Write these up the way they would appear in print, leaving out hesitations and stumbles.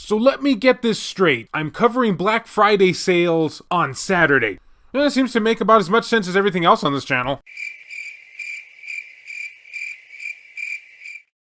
So let me get this straight. I'm covering Black Friday sales on Saturday. That seems to make about as much sense as everything else on this channel.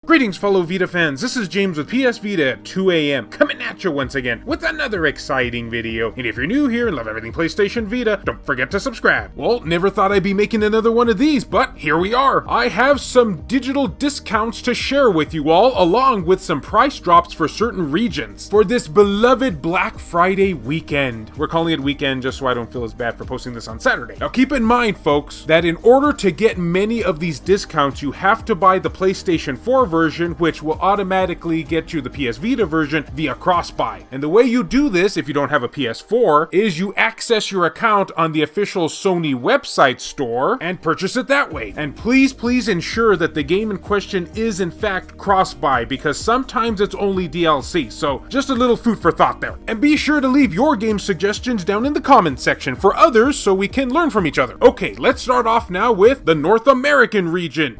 Greetings fellow Vita fans, this is James with PS Vita at 2 AM, coming at you once again with another exciting video. And if you're new here and love everything PlayStation Vita, don't forget to subscribe. Well, never thought I'd be making another one of these, but here we are. I have some digital discounts to share with you all, along with some price drops for certain regions for this beloved Black Friday weekend. We're calling it weekend just so I don't feel as bad for posting this on Saturday. Now keep in mind, folks, that in order to get many of these discounts, you have to buy the PlayStation 4 version, which will automatically get you the PS Vita version via cross-buy. And the way you do this, if you don't have a PS4, is you access your account on the official Sony website store and purchase it that way. And please ensure that the game in question is in fact cross-buy, because sometimes it's only DLC, so just a little food for thought there. And be sure to leave your game suggestions down in the comments section for others so we can learn from each other. Okay, let's start off now with the North American region.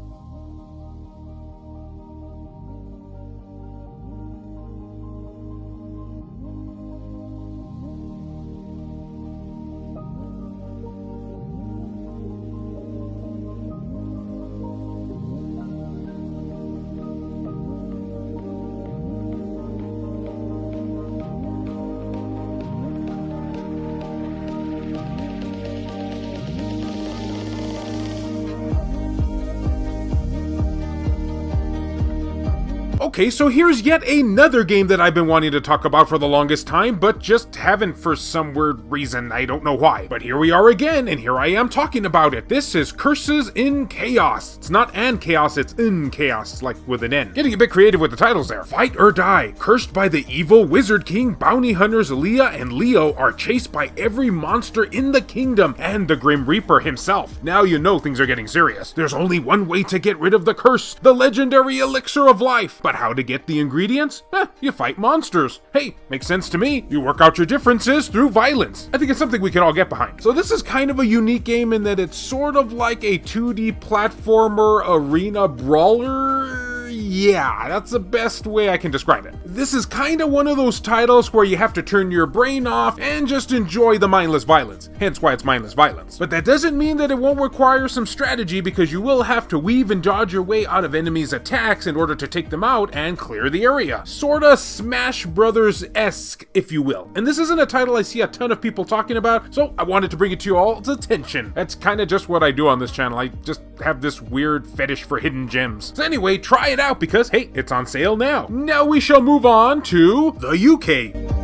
Okay, so here's yet another game that I've been wanting to talk about for the longest time, but just haven't for some weird reason, I don't know why. But here we are again, and here I am talking about it. This is Curses in Chaos. It's not and chaos, it's in chaos, like with an N. Getting a bit creative with the titles there. Fight or die. Cursed by the evil Wizard King, bounty hunters Leah and Leo are chased by every monster in the kingdom and the Grim Reaper himself. Now you know things are getting serious. There's only one way to get rid of the curse, the legendary elixir of life. But how to get the ingredients? You fight monsters. Hey, makes sense to me. You work out your differences through violence. I think it's something we can all get behind. So this is kind of a unique game in that it's sort of like a 2D platformer arena brawler. Yeah, that's the best way I can describe it. This is kind of one of those titles where you have to turn your brain off and just enjoy the mindless violence, hence why it's mindless violence. But that doesn't mean that it won't require some strategy, because you will have to weave and dodge your way out of enemies' attacks in order to take them out and clear the area. Sorta Smash Brothers-esque, if you will. And this isn't a title I see a ton of people talking about, so I wanted to bring it to you all's attention. That's kind of just what I do on this channel. I just have this weird fetish for hidden gems. So anyway, try it out, because hey, it's on sale now. Now we shall move on to the UK.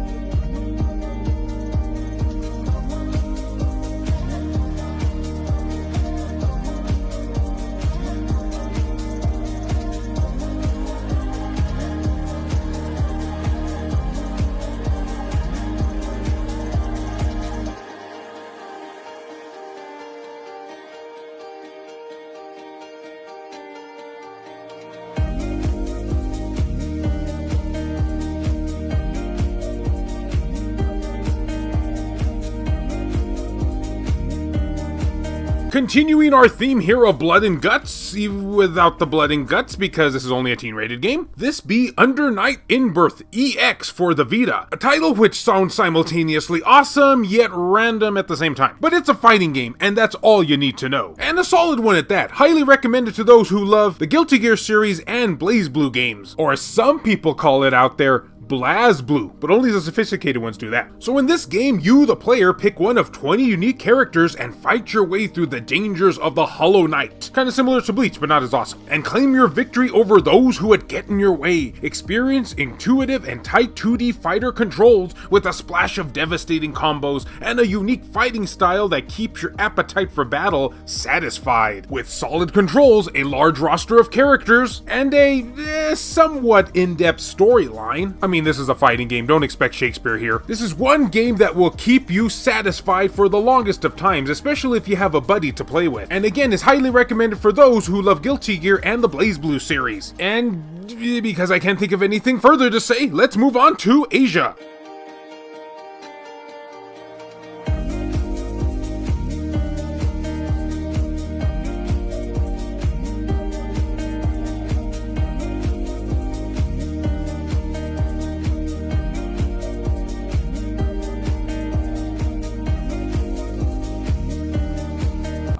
Continuing our theme here of blood and guts, even without the blood and guts because this is only a teen-rated game, this be Under Night in Birth EX for the Vita, a title which sounds simultaneously awesome yet random at the same time. But it's a fighting game, and that's all you need to know. And a solid one at that, highly recommended to those who love the Guilty Gear series and BlazBlue games, or as some people call it out there, BlazBlue, but only the sophisticated ones do that. So in this game, you, the player, pick one of 20 unique characters and fight your way through the dangers of the Hollow Knight. Kind of similar to Bleach, but not as awesome. And claim your victory over those who would get in your way. Experience intuitive and tight 2D fighter controls with a splash of devastating combos and a unique fighting style that keeps your appetite for battle satisfied. With solid controls, a large roster of characters, and a somewhat in-depth storyline. I mean, this is a fighting game, don't expect Shakespeare here. This is one game that will keep you satisfied for the longest of times, especially if you have a buddy to play with. And again, is highly recommended for those who love Guilty Gear and the BlazBlue series. And because I can't think of anything further to say, let's move on to Asia.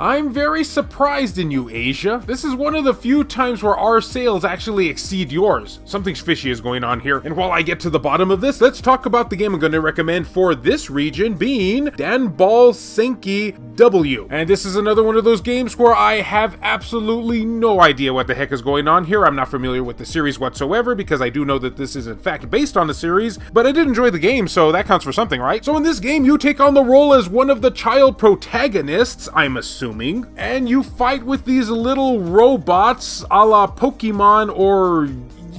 I'm very surprised in you, Asia. This is one of the few times where our sales actually exceed yours. Something fishy is going on here. And while I get to the bottom of this, let's talk about the game I'm going to recommend for this region, being Danball Senki W. And this is another one of those games where I have absolutely no idea what the heck is going on here. I'm not familiar with the series whatsoever, because I do know that this is in fact based on the series, but I did enjoy the game, so that counts for something, right? So in this game, you take on the role as one of the child protagonists, I'm assuming, and you fight with these little robots a la Pokemon or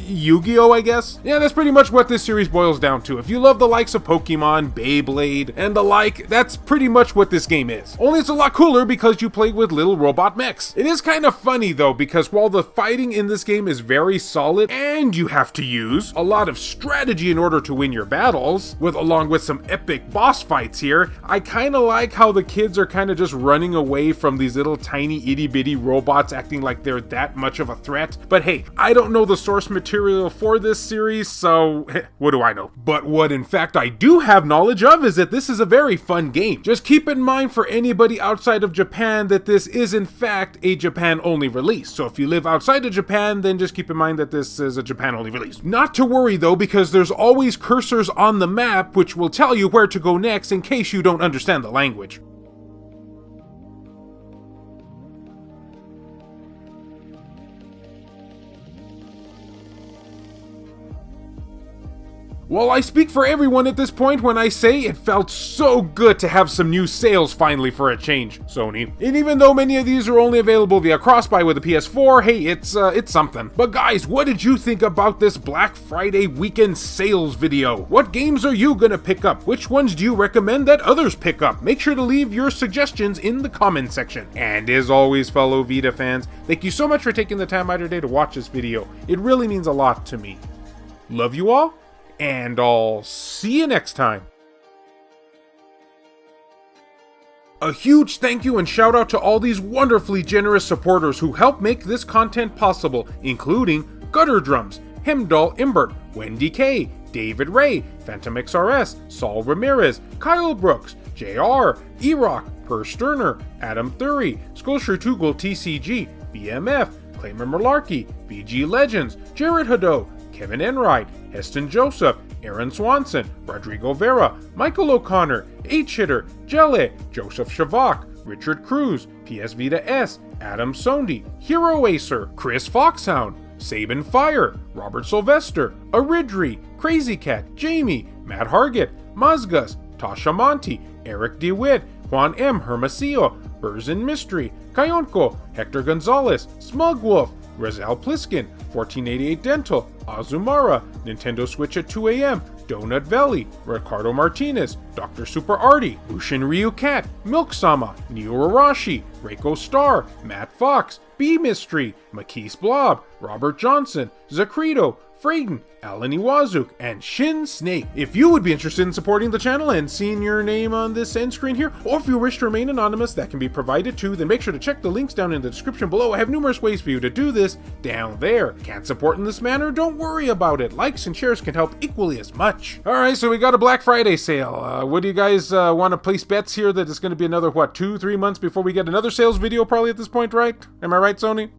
Yu-Gi-Oh, I guess? Yeah, that's pretty much what this series boils down to. If you love the likes of Pokemon, Beyblade, and the like, that's pretty much what this game is. Only it's a lot cooler because you play with little robot mechs. It is kind of funny though, because while the fighting in this game is very solid, and you have to use a lot of strategy in order to win your battles, along with some epic boss fights here, I kind of like how the kids are kind of just running away from these little tiny itty-bitty robots acting like they're that much of a threat. But hey, I don't know the source material for this series, so what do I know? But what in fact I do have knowledge of is that this is a very fun game. Just keep in mind for anybody outside of Japan that this is in fact a Japan only release. So if you live outside of Japan, then just keep in mind that this is a Japan only release. Not to worry though, because there's always cursors on the map which will tell you where to go next in case you don't understand the language. Well, I speak for everyone at this point when I say it felt so good to have some new sales finally for a change, Sony. And even though many of these are only available via cross-buy with the PS4, hey, it's something. But guys, what did you think about this Black Friday weekend sales video? What games are you gonna pick up? Which ones do you recommend that others pick up? Make sure to leave your suggestions in the comment section. And as always, fellow Vita fans, thank you so much for taking the time out of your day to watch this video. It really means a lot to me. Love you all, and I'll see you next time. A huge thank you and shout out to all these wonderfully generous supporters who help make this content possible, including Gutter Drums, Hemdall Imbert, Wendy K, David Ray, Phantom XRS, Saul Ramirez, Kyle Brooks, JR, E-Rock, Per Sterner, Adam Thury, Sculpture Tugel TCG, BMF, Claimer Malarkey, VG Legends, Jared Hado, Kevin Enright, Heston Joseph, Aaron Swanson, Rodrigo Vera, Michael O'Connor, H-Hitter, Jelle, Joseph Shavak, Richard Cruz, PS Vita S, Adam Sondi, Hero Acer, Chris Foxhound, Sabin Fire, Robert Sylvester, Aridri, Crazy Cat, Jamie, Matt Hargett, Mazgus, Tasha Monty, Eric DeWitt, Juan M. Hermosillo, Burzin Mystery, Kayonko, Hector Gonzalez, Smugwolf, Rezal Pliskin, 1488 Dental, Azumara, Nintendo Switch at 2 AM, Donut Valley, Ricardo Martinez, Dr. Super Artie, Bushin Ryu Cat, Milksama, Neo Arashi, Reiko Star, Matt Fox, B Mystery, Makis Blob, Robert Johnson, Zacrito, Frayden, Alan Iwazuk, and Shin Snake. If you would be interested in supporting the channel and seeing your name on this end screen here, or if you wish to remain anonymous, that can be provided too, then make sure to check the links down in the description below. I have numerous ways for you to do this down there. Can't support in this manner? Don't worry about it. Likes and shares can help equally as much. Alright, so we got a Black Friday sale. What do you guys want to place bets here that it's going to be another, what, 2-3 months before we get another sales video probably at this point, right? Am I right, Sony?